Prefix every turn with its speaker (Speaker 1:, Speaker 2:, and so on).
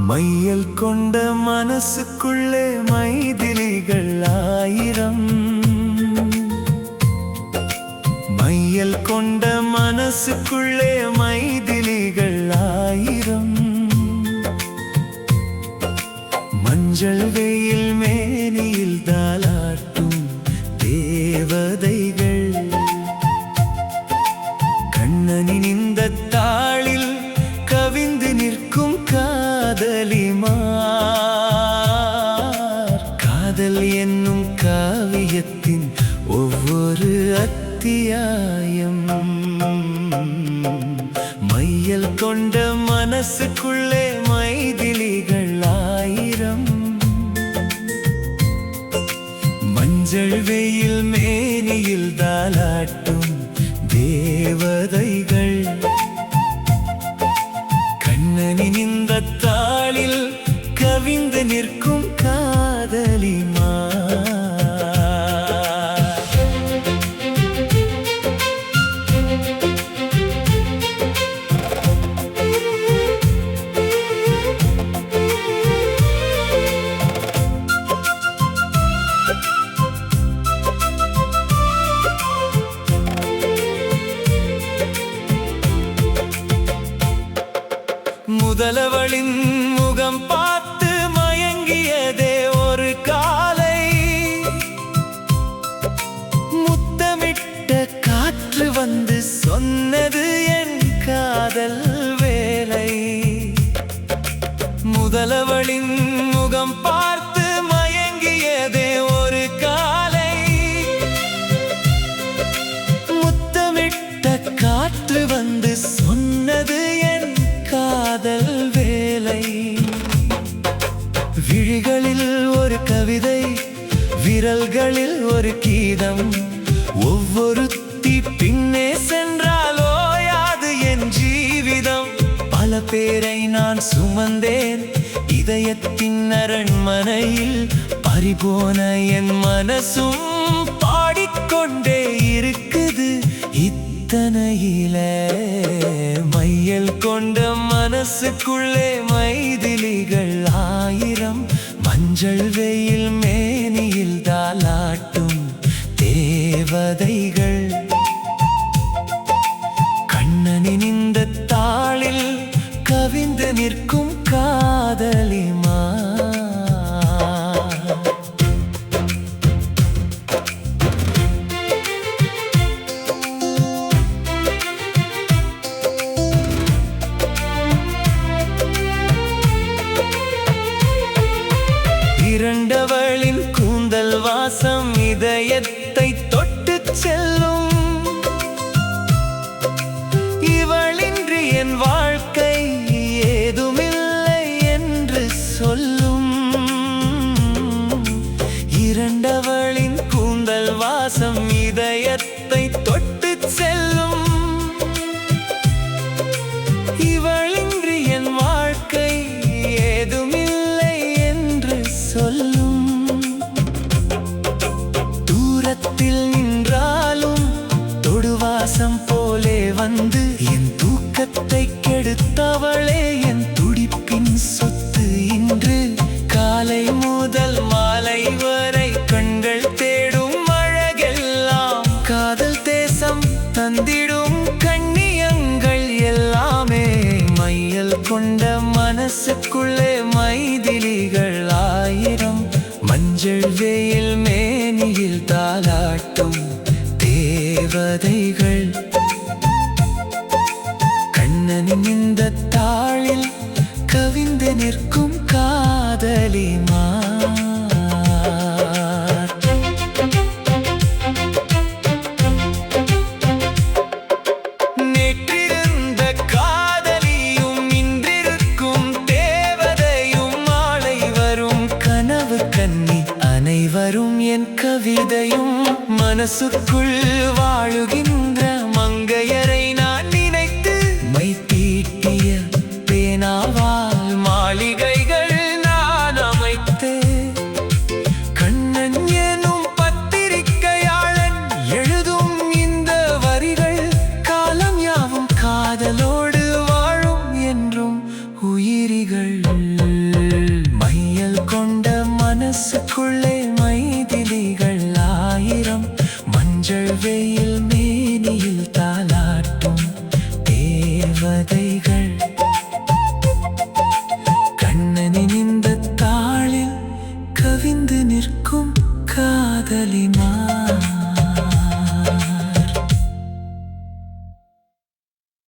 Speaker 1: மையல் கொண்ட மனசுக்குள்ளே மைதிலிகள் ஆயிரம். மையல் கொண்ட மனசுக்குள்ளே மைதிலிகள் ஆயிரம். மஞ்சள் வெயில் மேனியில் தாலாட்டும் தேவதைகள். கண்ணனின் இந்த தாளில் கவிந்து நிற்கும் காதலிமார். காதல் என்னும் காவியத்தின் ஒவ்வொரு அத்தியாயம். மையல் கொண்ட மனசுக்குள்ளே மைதிலிகள் ஆயிரம். மஞ்சள் வெயில் மேனியில் தாலாட்டும் தேவதைகள். கண்ணனின் இந்த தாளில் கவிந்து நிற்கும் காதலிமார். முதலவளின் முகம் பார்த்து மயங்கியதே ஒரு காலை. முத்தமிட்ட காற்று வந்து சொன்னது என் காதல் வேலை. முதலவளின் முகம் பார்த்து மயங்கியதே ஒரு காலை. முத்தமிட்ட காற்று வந்து சொன்னது என் காதல் வேலை. விழிகளில் ஒரு கவிதை, விரல்களில் ஒரு கீதம். ஒவ்வொருத்தி பின்னே சென்றால் ஓயாது என் ஜீவிதம். பல பேரை நான் சுமந்தேன் இதயத்தின் அரண்மனையில். பறிபோன என் மனசும் பாடிக்கொண்டே இருக்குது இத்தனையிலே. மையல் கொண்ட மனசுக்குள்ளே மைதிலிகள் ஆயிரம். மஞ்சள் வெயில் மேனியில் தாலாட்டும் தேவதைகள். கண்ணனின் இந்த தாளில் கவிந்து நிற்கும் காதலிமார். இரண்டவளின் கூந்தல் வாசம் இதயத்தை தொட்டுச் செல்லும். இவளின்றி என் வாழ்க்கை ஏதுமில்லை என்று சொல்லும். இரண்டவளின் கூந்தல் வாசம் இதயத்தை தொட்டுச் செல்லும். இவளின்றி என் வாழ்க்கை ஏதுமில்லை என்று சொல்லும். தூரத்தில் நின்றாலும் தொடுவாசம் போலே வந்து என் தூக்கத்தை கெடுத்தவளே என் துடிப்பின் சொத்து இன்று. காலை முதல் மாலை வரை கண்கள் தேடும் அழகெல்லாம் காதல் தேசம் தந்திடும் கண்ணியங்கள் எல்லாமே. மையல் கொண்ட மனசுக்குள்ளே மைதிலிகள் ஆயிரம். மஞ்சள் வெயில் மேனியில் தாலாட்டும் தேவதைகள். கண்ணனின் இந்த தாளில் கவிந்து நிற்கும் காதலிமார். நேற்றிருந்த காதலியும் இன்றிருக்கும் தேவதையும். மாலை வரும் கனவு கன்னி அனைவரும் என் கவிதையும். மனசுக்குள் வாழுகின்ற மங்கையரை நான் நினைத்து மை தீட்டிய பேனாவால் மாளிகைகள் நான் அமைத்தேன். கண்ணன் எனும் பத்திரிகையாளன் எழுதும் இந்த வரிகள் கால மஞ்சள் வெயில்